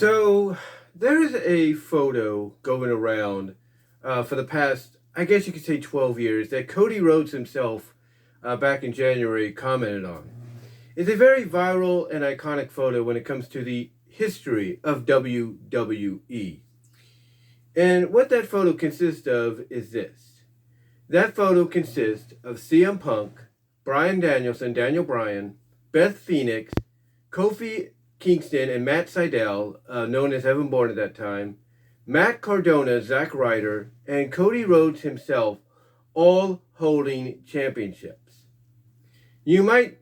So there is a photo going around for the past, I guess you could say, 12 years that Cody Rhodes himself, back in January, commented on. It's a very viral and iconic photo when it comes to the history of WWE. And what that photo consists of is this. That photo consists of CM Punk, Bryan Danielson, Daniel Bryan, Beth Phoenix, Kofi Kingston and Matt Sydal, known as Evan Bourne at that time, Matt Cardona, Zack Ryder, and Cody Rhodes himself, all holding championships. You might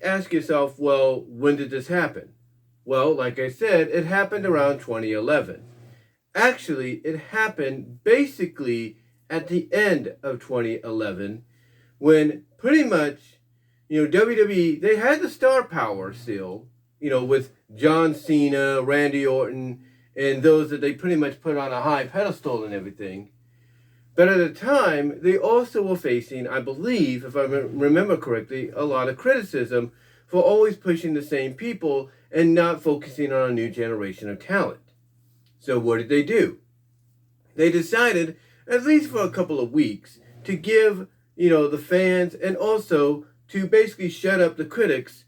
ask yourself, well, when did this happen? Well, like I said, it happened around 2011. Actually, it happened basically at the end of 2011 when pretty much, WWE, they had the star power still, with John Cena, Randy Orton, and those that they pretty much put on a high pedestal and everything. But at the time, they also were facing, I believe, if I remember correctly, a lot of criticism for always pushing the same people and not focusing on a new generation of talent. So what did they do? They decided, at least for a couple of weeks, to give, the fans and also to basically shut up the critics,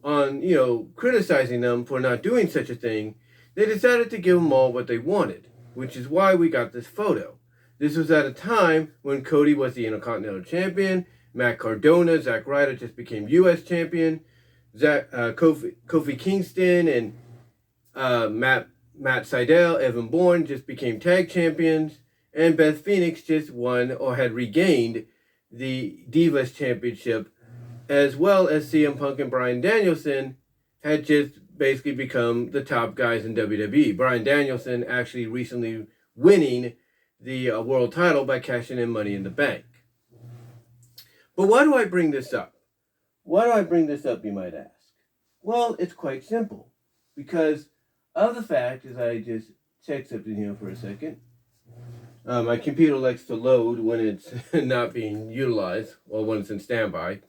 on criticizing them for not doing such a thing. They decided to give them all what they wanted, which is why we got this photo. This was at a time when Cody was the Intercontinental Champion, Matt Cardona, Zack Ryder just became U.S. Champion, Kofi Kingston and Matt Sydal, Evan Bourne just became Tag Champions, and Beth Phoenix just won or had regained the Divas Championship, as well as CM Punk and Bryan Danielson had just basically become the top guys in WWE. Bryan Danielson actually recently winning the world title by cashing in Money in the Bank. But why do I bring this up? Why do I bring this up, you might ask? Well, it's quite simple. Because of the fact, as I just check something here for a second, my computer likes to load when it's not being utilized or when it's in standby.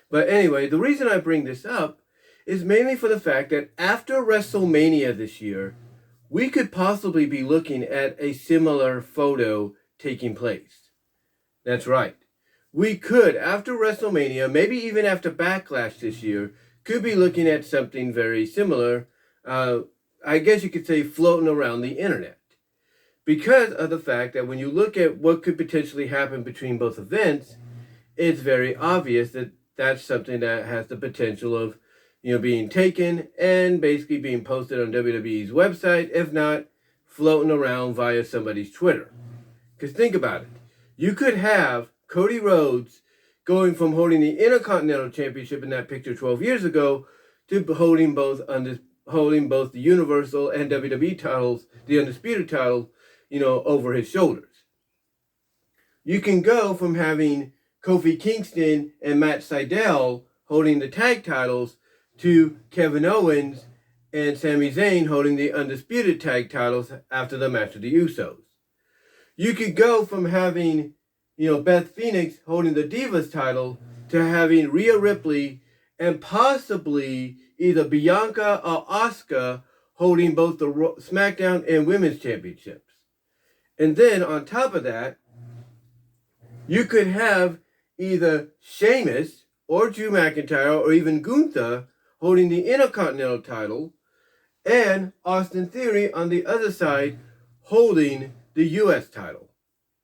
But anyway, the reason I bring this up is mainly for the fact that after WrestleMania this year, we could possibly be looking at a similar photo taking place. That's right. We could, after WrestleMania, maybe even after Backlash this year, could be looking at something very similar, I guess you could say floating around the internet. Because of the fact that when you look at what could potentially happen between both events, it's very obvious that that's something that has the potential of, being taken and basically being posted on WWE's website, if not floating around via somebody's Twitter. Because think about it. You could have Cody Rhodes going from holding the Intercontinental Championship in that picture 12 years ago to holding both the Universal and WWE titles, the Undisputed titles, over his shoulders. You can go from having Kofi Kingston and Matt Sydal holding the tag titles to Kevin Owens and Sami Zayn holding the Undisputed tag titles after the match of the Usos. You could go from having, Beth Phoenix holding the Divas title to having Rhea Ripley and possibly either Bianca or Asuka holding both the SmackDown and Women's Championships. And then on top of that, you could have either Sheamus or Drew McIntyre or even Gunther holding the Intercontinental title and Austin Theory on the other side holding the U.S. title.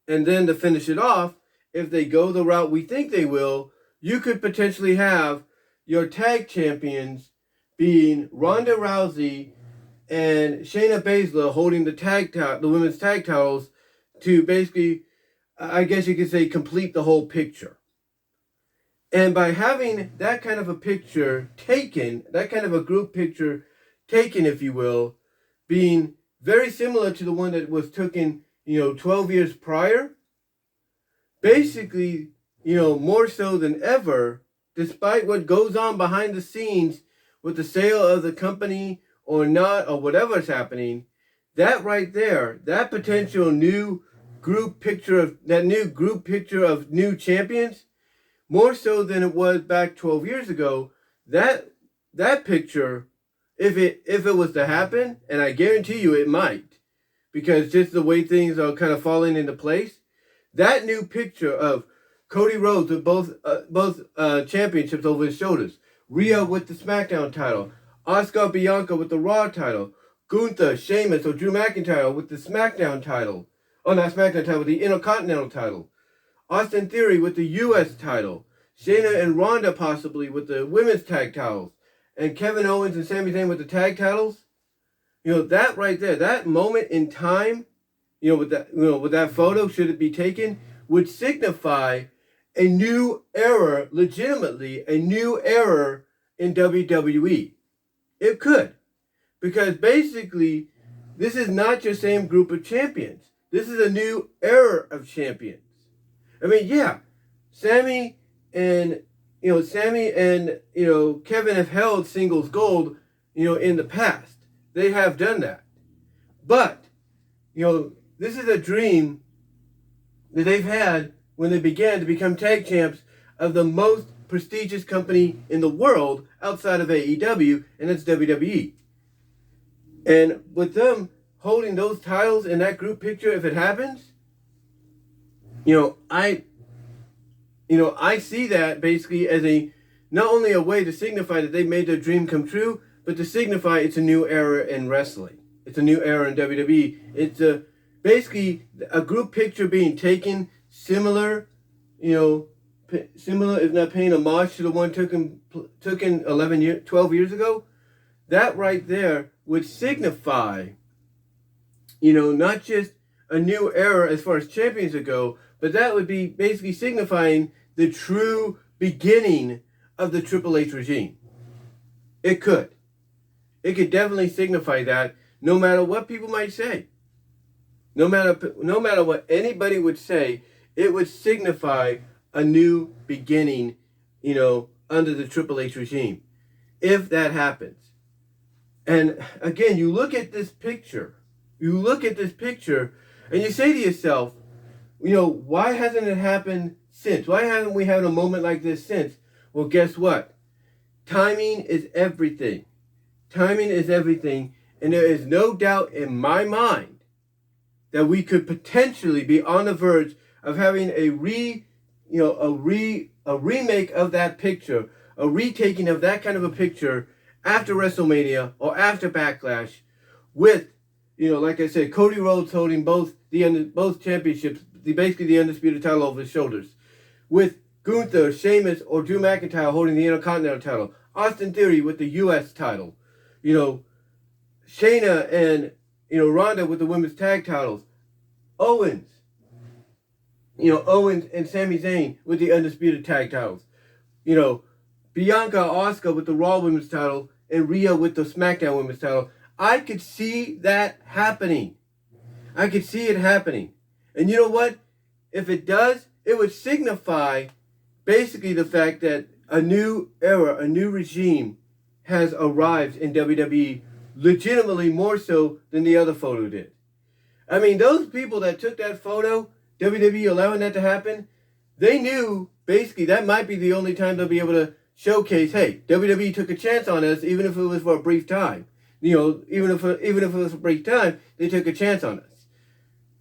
And then to finish it off, if they go the route we think they will, you could potentially have your tag champions being Ronda Rousey and Shayna Baszler holding the women's tag titles to basically, I guess you could say, complete the whole picture. And by having that kind of a picture taken, that kind of a group picture taken, if you will, being very similar to the one that was taken, 12 years prior, basically, more so than ever, despite what goes on behind the scenes with the sale of the company or not, or whatever's happening, that right there, that potential new group picture of new champions, more so than it was back 12 years ago, that picture if it was to happen, and I guarantee you it might, because just the way things are kind of falling into place, that new picture of Cody Rhodes with both championships over his shoulders, Rhea with the SmackDown title, Oscar Bianca with the Raw title, Gunther, Sheamus, or Drew McIntyre with the SmackDown title, oh not SmackDown title, with the Intercontinental title, Austin Theory with the U.S. title, Shayna and Ronda possibly with the women's tag titles, and Kevin Owens and Sami Zayn with the tag titles. That right there, that moment in time, with that photo, should it be taken, would signify a new era, legitimately a new era in WWE. It could. Because basically, this is not your same group of champions. This is a new era of champions. I mean, yeah, Sammy and Kevin have held singles gold, in the past. They have done that. But, this is a dream that they've had when they began to become tag champs of the most prestigious company in the world outside of AEW, and that's WWE. And with them holding those titles in that group picture, if it happens, I see that basically as not only a way to signify that they made their dream come true, but to signify it's a new era in wrestling. It's a new era in WWE. It's basically a group picture being taken similar if not paying homage to the one taken 12 years ago. That right there would signify, not just a new era as far as champions go, but that would be basically signifying the true beginning of the Triple H regime. It could. It could definitely signify that, no matter what people might say. No matter what anybody would say, it would signify a new beginning, under the Triple H regime. If that happens. And again, you look at this picture, and you say to yourself, why hasn't it happened since? Why haven't we had a moment like this since? Well, guess what? Timing is everything. Timing is everything, and there is no doubt in my mind that we could potentially be on the verge of having a remake of that picture, a retaking of that kind of a picture after WrestleMania or after Backlash, with, like I said, Cody Rhodes holding both championships, basically the undisputed title over his shoulders, with Gunther, Sheamus, or Drew McIntyre holding the Intercontinental title, Austin Theory with the U.S. title, Shayna and Ronda with the women's tag titles, Owens and Sami Zayn with the undisputed tag titles, Bianca Asuka with the Raw women's title, and Rhea with the SmackDown women's title. I could see that happening. I could see it happening. And you know what? If it does, it would signify basically the fact that a new era, a new regime has arrived in WWE, legitimately more so than the other photo did. I mean, those people that took that photo, WWE allowing that to happen, they knew basically that might be the only time they'll be able to showcase, hey, WWE took a chance on us, even if it was for a brief time. Even if it was a brief time, they took a chance on us.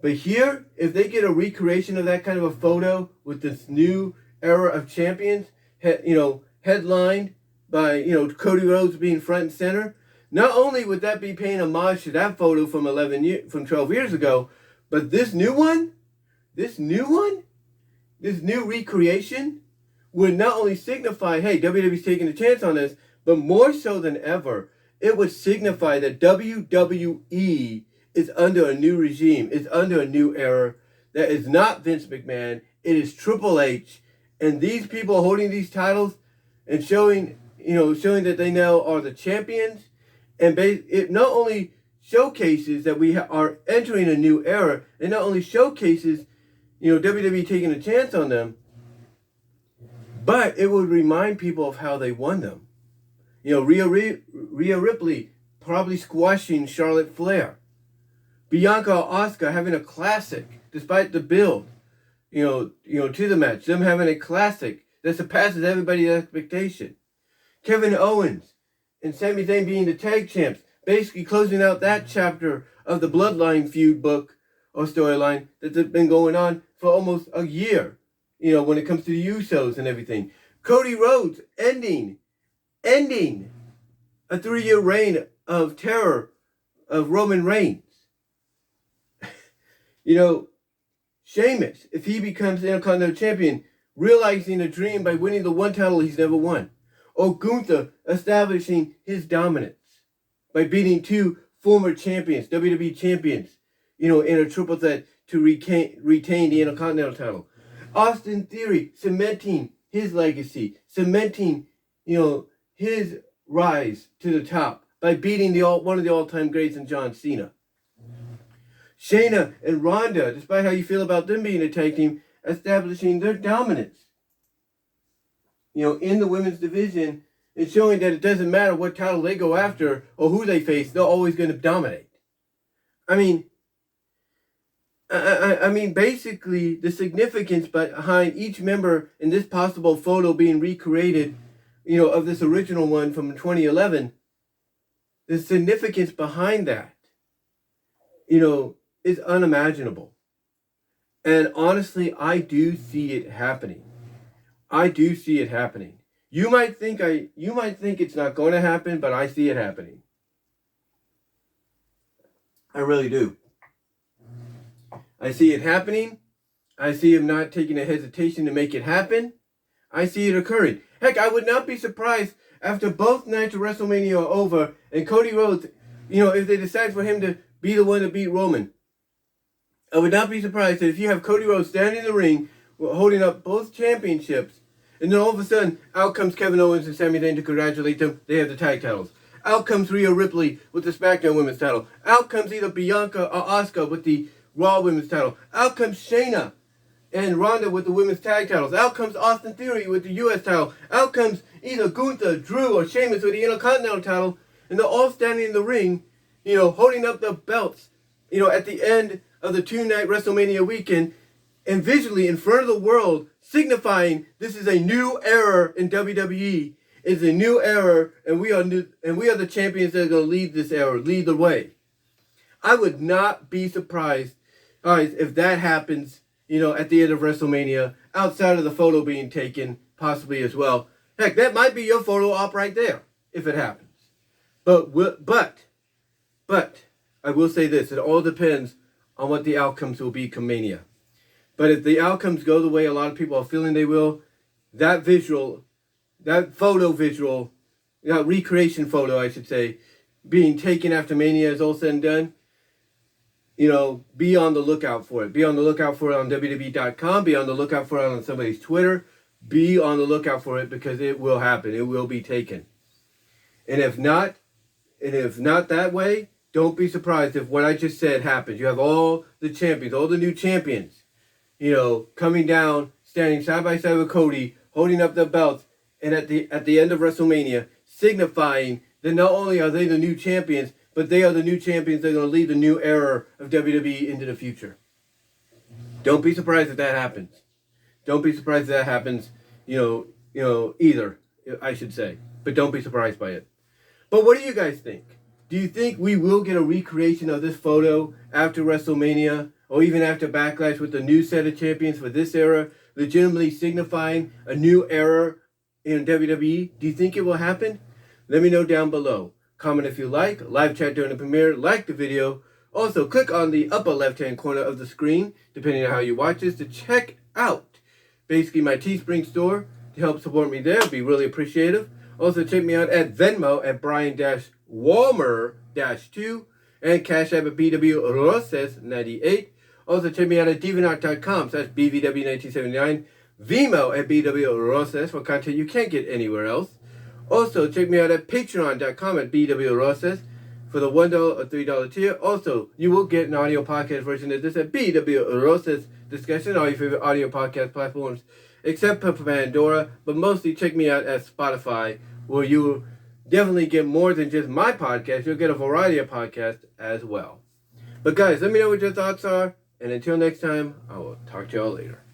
But here, if they get a recreation of that kind of a photo with this new era of champions, headlined by, Cody Rhodes being front and center, not only would that be paying homage to that photo from 12 years ago, but this new recreation would not only signify, hey, WWE's taking a chance on us, but more so than ever, it would signify that WWE is under a new regime, is under a new era. That is not Vince McMahon, it is Triple H, and these people holding these titles and showing that they now are the champions, and it not only showcases that we are entering a new era, it not only showcases, WWE taking a chance on them, but it would remind people of how they won them. Rhea Ripley probably squashing Charlotte Flair. Bianca Asuka having a classic, despite the build, to the match. Them having a classic that surpasses everybody's expectation. Kevin Owens and Sami Zayn being the tag champs, basically closing out that chapter of the Bloodline feud book or storyline that's been going on for almost a year, when it comes to the Usos and everything. Cody Rhodes ending a 3-year reign of terror of Roman Reigns. Sheamus, if he becomes the Intercontinental Champion, realizing a dream by winning the one title he's never won. Or Gunther establishing his dominance by beating 2 former champions, WWE champions, in a triple threat to retain the Intercontinental title. Austin Theory cementing his legacy, cementing, his rise to the top by beating one of the all-time greats in John Cena. Shayna and Ronda, despite how you feel about them being a tag team, establishing their dominance, in the women's division, and showing that it doesn't matter what title they go after or who they face, they're always going to dominate. I mean, basically, the significance behind each member in this possible photo being recreated, of this original one from 2011, the significance behind that, is unimaginable. And honestly, I do see it happening. You might think it's not going to happen, but I see it happening. I really do. I see it happening. I see him not taking a hesitation to make it happen. I see it occurring. Heck, I would not be surprised after both nights of WrestleMania are over and Cody Rhodes, if they decide for him to be the one to beat Roman. I would not be surprised that if you have Cody Rhodes standing in the ring, holding up both championships, and then all of a sudden, out comes Kevin Owens and Sami Zayn to congratulate them. They have the tag titles. Out comes Rhea Ripley with the SmackDown Women's title. Out comes either Bianca or Asuka with the Raw Women's title. Out comes Shayna and Ronda with the Women's tag titles. Out comes Austin Theory with the U.S. title. Out comes either Gunther, Drew, or Sheamus with the Intercontinental title. And they're all standing in the ring, holding up the belts, at the end of the 2-night WrestleMania weekend, and visually in front of the world, signifying this is a new era in WWE. It's a new era, and we are the champions that are going to lead this era, lead the way. I would not be surprised, guys, if that happens, at the end of WrestleMania, outside of the photo being taken, possibly as well. Heck, that might be your photo op right there, if it happens. But I will say this: it all depends on what the outcomes will be come Mania. But if the outcomes go the way a lot of people are feeling they will, that recreation photo, I should say, being taken after Mania is all said and done, be on the lookout for it. Be on the lookout for it on WWE.com. Be on the lookout for it on somebody's Twitter. Be on the lookout for it because it will happen. It will be taken. And if not that way, don't be surprised if what I just said happens. You have all the champions, all the new champions, coming down, standing side by side with Cody, holding up their belts, and at the end of WrestleMania, signifying that not only are they the new champions, but they are the new champions that are going to lead the new era of WWE into the future. Don't be surprised if that happens. Don't be surprised if that happens, either, I should say. But don't be surprised by it. But what do you guys think? Do you think we will get a recreation of this photo after WrestleMania, or even after Backlash with the new set of champions for this era, legitimately signifying a new era in WWE? Do you think it will happen? Let me know down below. Comment if you like, live chat during the premiere, like the video. Also, click on the upper left-hand corner of the screen, depending on how you watch this, to check out basically my Teespring store to help support me there. It'd be really appreciative. Also, check me out at Venmo at Brian-Walmer-2 and Cash App at BW Roses 98. Also, check me out at DeviantArt.com, so that's BVW1979. Vimeo at BW Roses for content you can't get anywhere else. Also, check me out at Patreon.com at BW Roses for the $1 or $3 tier. Also, you will get an audio podcast version of this at BW Roses Discussion, all your favorite audio podcast platforms, except for Pandora. But mostly check me out at Spotify, where you will definitely get more than just my podcast. You'll get a variety of podcasts as well. But guys, let me know what your thoughts are. And until next time, I will talk to y'all later.